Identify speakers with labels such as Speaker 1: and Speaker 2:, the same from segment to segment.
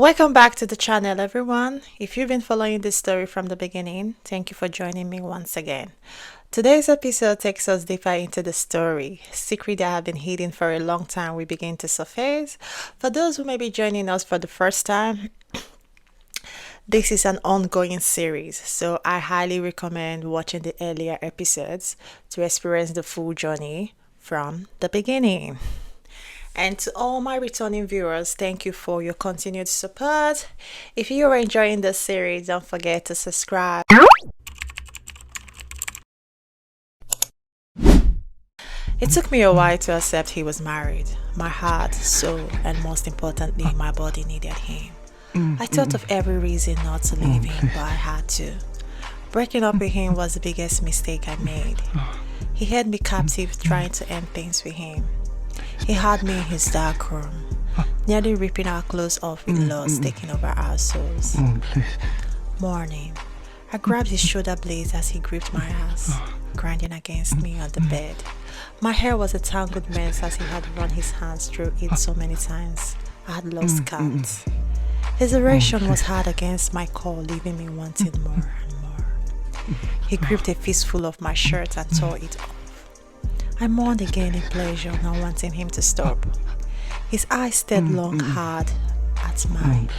Speaker 1: Welcome back to the channel, everyone. If you've been following this story from the beginning, thank you for joining me once again. Today's episode takes us deeper into the story. Secrets that have been hidden for a long time will begin to surface. For those who may be joining us for the first time, this is an ongoing series, so I highly recommend watching the earlier episodes to experience the full journey from the beginning. And to all my returning viewers, thank you for your continued support. If you are enjoying this series, don't forget to subscribe. It took me a while to accept he was married. My heart, soul, and most importantly, my body needed him. I thought of every reason not to leave him, but I had to. Breaking up with him was the biggest mistake I made. He held me captive trying to end things with him. He had me in his dark room, nearly ripping our clothes off with lust taking over our souls. Morning, I grabbed his shoulder blades as he gripped my ass, grinding against me on the bed. My hair was a tangled mess as he had run his hands through it so many times. I had lost count. His erection was hard against my core, leaving me wanting more and more. He gripped a fistful of my shirt and tore it off. I mourned again in pleasure, not wanting him to stop. His eyes stared long, hard at mine,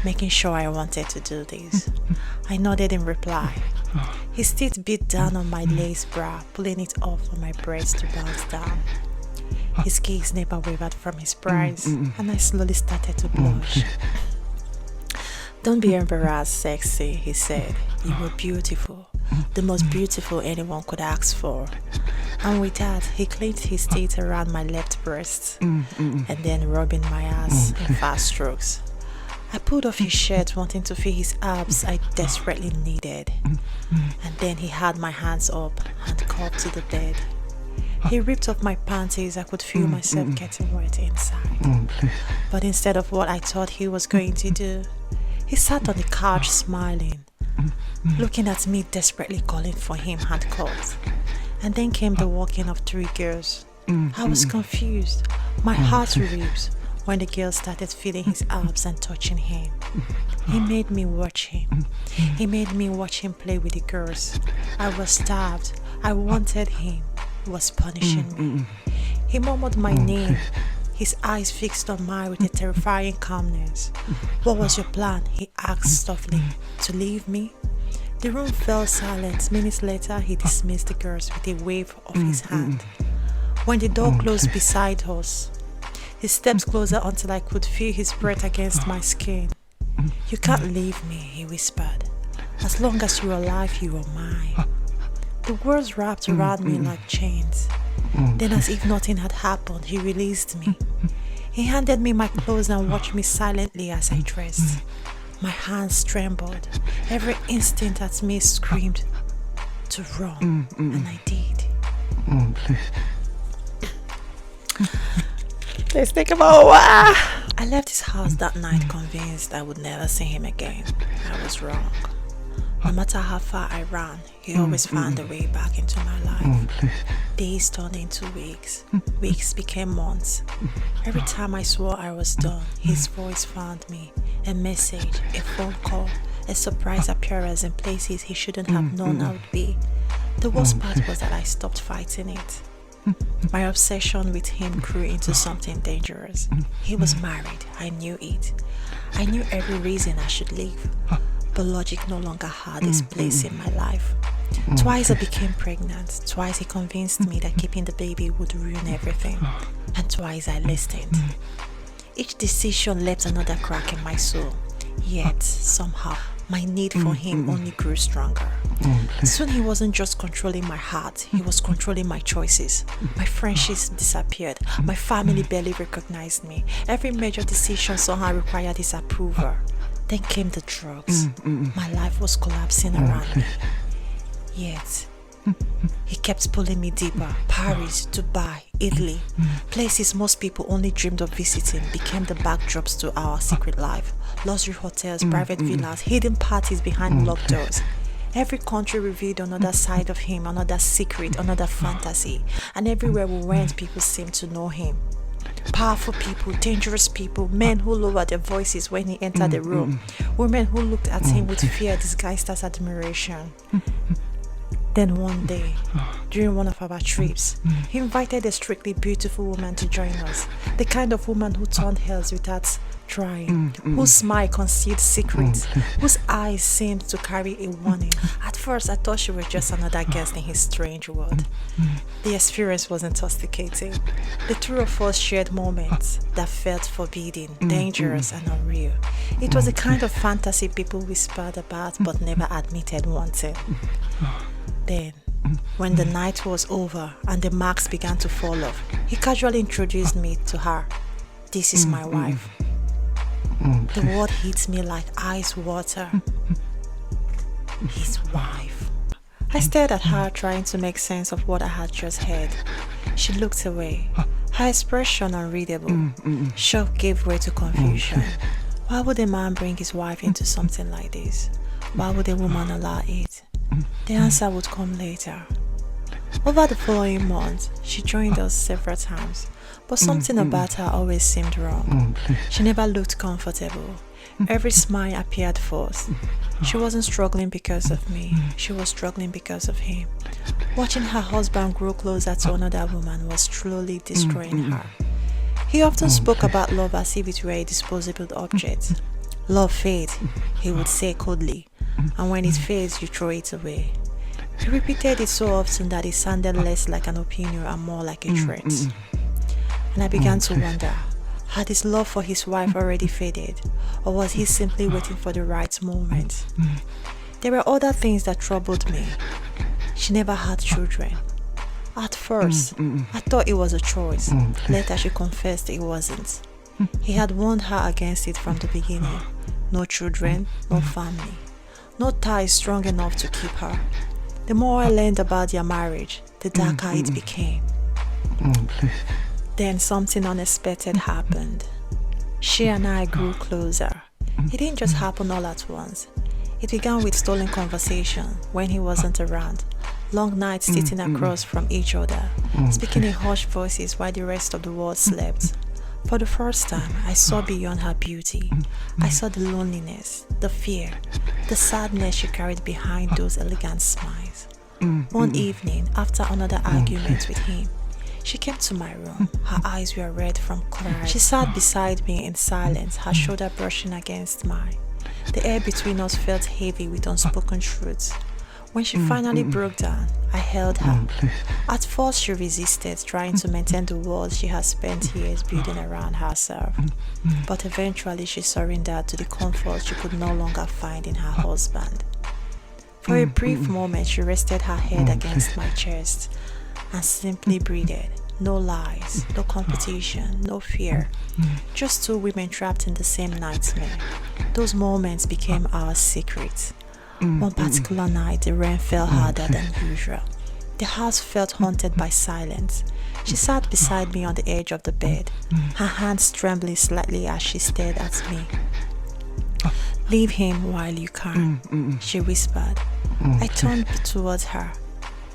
Speaker 1: making sure I wanted to do this. I nodded in reply. His teeth beat down on my lace bra, pulling it off on my breast to bounce down. His gaze never wavered from his prize, and I slowly started to blush. "Don't be embarrassed, sexy," he said. "You were beautiful, the most beautiful anyone could ask for." And with that, he clenched his teeth around my left breast and then rubbing my ass in fast strokes. I pulled off his shirt, wanting to feel his abs I desperately needed. And then he had my hands up, handcuffed to the bed. He ripped off my panties. I could feel myself getting wet inside. But instead of what I thought he was going to do, he sat on the couch smiling, looking at me desperately calling for him handcuffed. And then came the walking of three girls. I was confused. My heart raced when the girls started feeling his abs and touching him. He made me watch him. He made me watch him play with the girls. I was starved. I wanted him. He was punishing me. He murmured my name, his eyes fixed on mine with a terrifying calmness. "What was your plan?" he asked softly. "To leave me?" The room fell silent. Minutes later, he dismissed the girls with a wave of his hand. When the door closed beside us, he stepped closer until I could feel his breath against my skin. "You can't leave me," he whispered. "As long as you're alive, you are mine." The words wrapped around me like chains. Then, as if nothing had happened, he released me. He handed me my clothes and watched me silently as I dressed. My hands trembled. Every instinct at me screamed to run, and I did. Let's think about why. I left his house that night convinced I would never see him again. I was wrong. No matter how far I ran, he always found a way back into my life. Days turned into weeks. Weeks became months. Every time I swore I was done, his voice found me. A message, a phone call, a surprise appearance in places he shouldn't have known I would be. The worst part was that I stopped fighting it. My obsession with him grew into something dangerous. He was married. I knew it. I knew every reason I should leave. But logic no longer had its place in my life. Twice I became pregnant. Twice he convinced me that keeping the baby would ruin everything. And twice I listened. Each decision left another crack in my soul. Yet, somehow, my need for him only grew stronger. Soon he wasn't just controlling my heart, he was controlling my choices. My friendships disappeared. My family barely recognized me. Every major decision somehow required his approval. Then came the drugs. My life was collapsing around me. Yet, he kept pulling me deeper. Paris, Dubai, Italy, places most people only dreamed of visiting became the backdrops to our secret life. Luxury hotels, private villas, hidden parties behind locked doors. Every country revealed another side of him, another secret, another fantasy. And everywhere we went, people seemed to know him. Powerful people, dangerous people, men who lowered their voices when he entered the room, women who looked at him with fear disguised as admiration. Then one day, during one of our trips, he invited a strictly beautiful woman to join us, the kind of woman who turned heads without trying, whose smile concealed secrets, whose eyes seemed to carry a warning. At first, I thought she was just another guest in his strange world. The experience was intoxicating. The two of us shared moments that felt forbidding, dangerous, and unreal. It was a kind of fantasy people whispered about but never admitted wanting. Then, when the night was over and the masks began to fall off, he casually introduced me to her. This is my wife. The word hit me like ice water. His wife. I stared at her, trying to make sense of what I had just heard. She looked away, her expression unreadable. Shock gave way to confusion. Why would a man bring his wife into something like this? Why would a woman allow it? The answer would come later. Over the following months, she joined us several times, but something about her always seemed wrong. She never looked comfortable. Every smile appeared forced. She wasn't struggling because of me, she was struggling because of him. Watching her husband grow closer to another woman was slowly destroying her. He often spoke about love as if it were a disposable object. Love fades, he would say coldly, and when it fades, you throw it away. He repeated it so often that it sounded less like an opinion and more like a threat. And I began to wonder, had his love for his wife already faded, or was he simply waiting for the right moment? There were other things that troubled me. She never had children. At first, I thought it was a choice. Later, she confessed it wasn't. He had warned her against it from the beginning. No children, no family. No ties strong enough to keep her. The more I learned about their marriage, the darker it became. Then something unexpected happened. She and I grew closer. It didn't just happen all at once. It began with stolen conversation when he wasn't around. Long nights sitting across from each other, speaking in hushed voices while the rest of the world slept. For the first time, I saw beyond her beauty. I saw the loneliness, the fear, the sadness she carried behind those elegant smiles. One evening, after another argument with him, she came to my room. Her eyes were red from crying. She sat beside me in silence, her shoulder brushing against mine. The air between us felt heavy with unspoken truths. When she finally broke down, I held her. At first, she resisted, trying to maintain the walls she had spent years building around herself. But eventually, she surrendered to the comfort she could no longer find in her husband. For a brief moment, she rested her head against my chest and simply breathed. No lies, no competition, no fear. Just two women trapped in the same nightmare. Those moments became our secret. One particular night, the rain fell harder than usual. The house felt haunted by silence. She sat beside me on the edge of the bed, her hands trembling slightly as she stared at me. "Leave him while you can," she whispered. I turned towards her.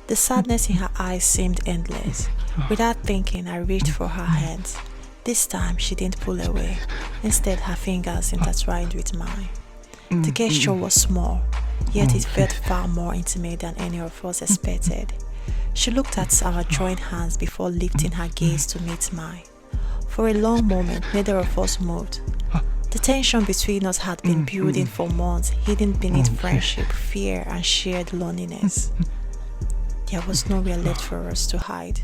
Speaker 1: The sadness in her eyes seemed endless. Without thinking, I reached for her hands. This time, she didn't pull away. Instead, her fingers intertwined with mine. The gesture was small, yet it felt far more intimate than any of us expected. She looked at our joined hands before lifting her gaze to meet mine. For a long moment, neither of us moved. The tension between us had been building for months, hidden beneath friendship, fear, and shared loneliness. There was nowhere left for us to hide.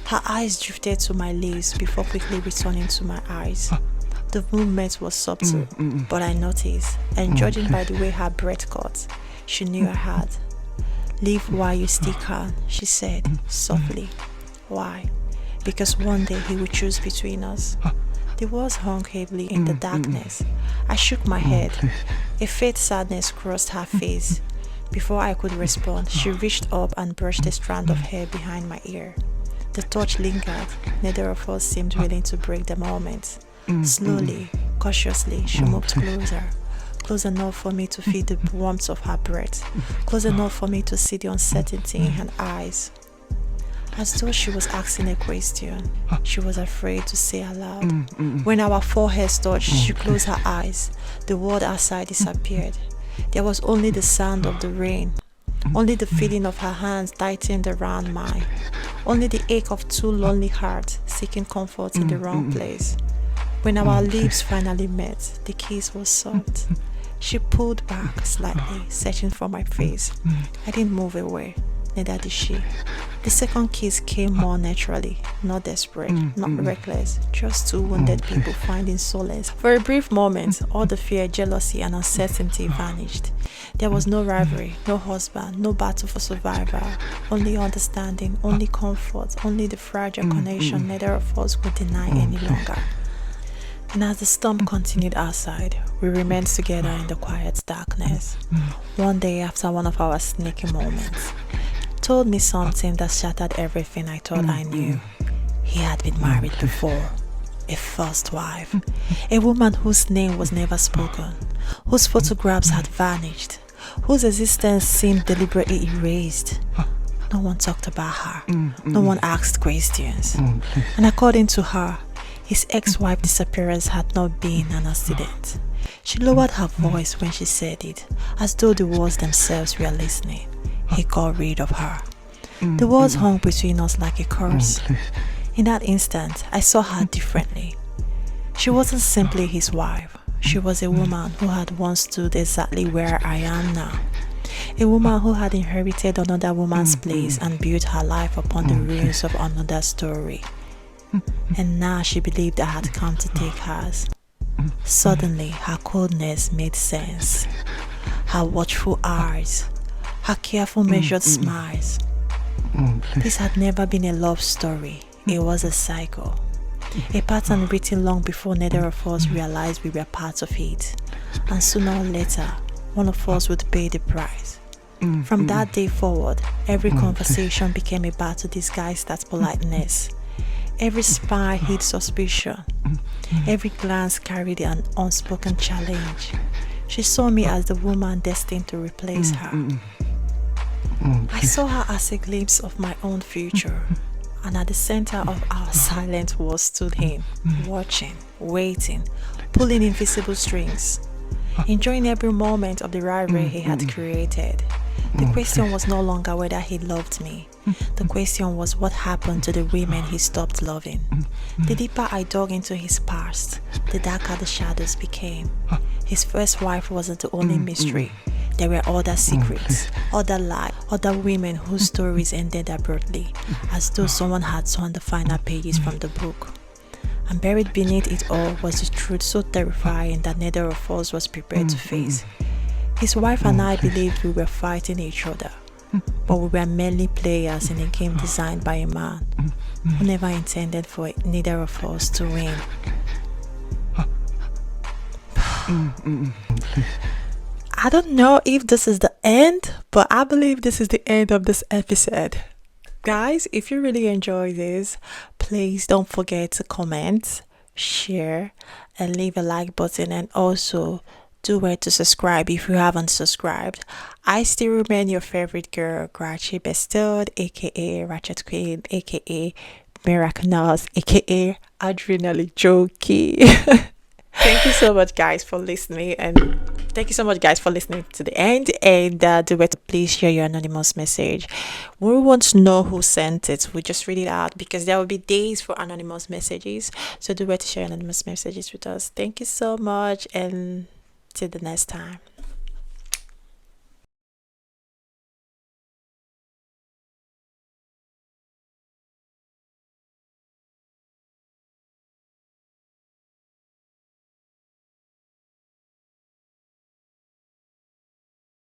Speaker 1: Her eyes drifted to my lips before quickly returning to my eyes. The movement was subtle, but I noticed, and judging by the way her breath caught, she knew I had. "Leave while you still can," she said, softly. "Why?" "Because one day he will choose between us." The words hung heavily in the darkness. I shook my head. A faint sadness crossed her face. Before I could respond, she reached up and brushed a strand of hair behind my ear. The touch lingered. Neither of us seemed willing to break the moment. Slowly, cautiously, she moved closer. Close enough for me to feel the warmth of her breath. Close enough for me to see the uncertainty in her eyes. as though she was asking a question she was afraid to say aloud. When our foreheads touched, she closed her eyes. The world outside disappeared. There was only the sound of the rain, only the feeling of her hands tightened around mine, only the ache of two lonely hearts seeking comfort in the wrong place. When our lips finally met, the kiss was soft. She pulled back slightly, searching for my face. I didn't move away, neither did she. The second kiss came more naturally, not desperate, not reckless, just two wounded people finding solace. For a brief moment, all the fear, jealousy, and uncertainty vanished. There was no rivalry, no husband, no battle for survival, only understanding, only comfort, only the fragile connection neither of us could deny any longer. And as the storm continued outside, we remained together in the quiet darkness. One day, after one of our sneaky moments, he told me something that shattered everything I thought I knew. He had been married before, a first wife, a woman whose name was never spoken, whose photographs had vanished, whose existence seemed deliberately erased. No one talked about her. No one asked questions. And according to her, his ex-wife's disappearance had not been an accident. She lowered her voice when she said it, as though the words themselves were listening. He got rid of her. The words hung between us like a curse. In that instant, I saw her differently. She wasn't simply his wife. She was a woman who had once stood exactly where I am now. A woman who had inherited another woman's place and built her life upon the ruins of another story. And now she believed I had come to take hers. Suddenly, her coldness made sense. Her watchful eyes, her careful measured smiles. This had never been a love story. It was a cycle. A pattern written long before neither of us realized we were part of it. And sooner or later, one of us would pay the price. From that day forward, every conversation became a battle disguised as politeness. Every smile hid suspicion. Every glance carried an unspoken challenge. She saw me as the woman destined to replace her. I saw her as a glimpse of my own future. And at the center of our silent world stood him, watching, waiting, pulling invisible strings, enjoying every moment of the rivalry he had created. The question was no longer whether he loved me. The question was what happened to the women he stopped loving. The deeper I dug into his past, the darker the shadows became. His first wife wasn't the only mystery. There were other secrets, other lies, other women whose stories ended abruptly, as though someone had torn the final pages from the book. And buried beneath it all was the truth so terrifying that neither of us was prepared to face. His wife and I believed we were fighting each other, but we were merely players in a game designed by a man who never intended for neither of us to win. I don't know if this is the end, but I believe this is the end of this episode. Guys, if you really enjoy this, please don't forget to comment, share, and leave a like button, and also do where to subscribe if you haven't subscribed. I still remain your favorite girl, Grachi Bestowed, aka Ratchet Queen, aka Miraculous, aka Adrenaline Jokey. Thank you so much, guys, for listening, and thank you so much, guys, for listening to the end. And do it to please share your anonymous message. We want to know who sent it. We just read it out because there will be days for anonymous messages. So do it to share anonymous messages with us. Thank you so much, and till the next time.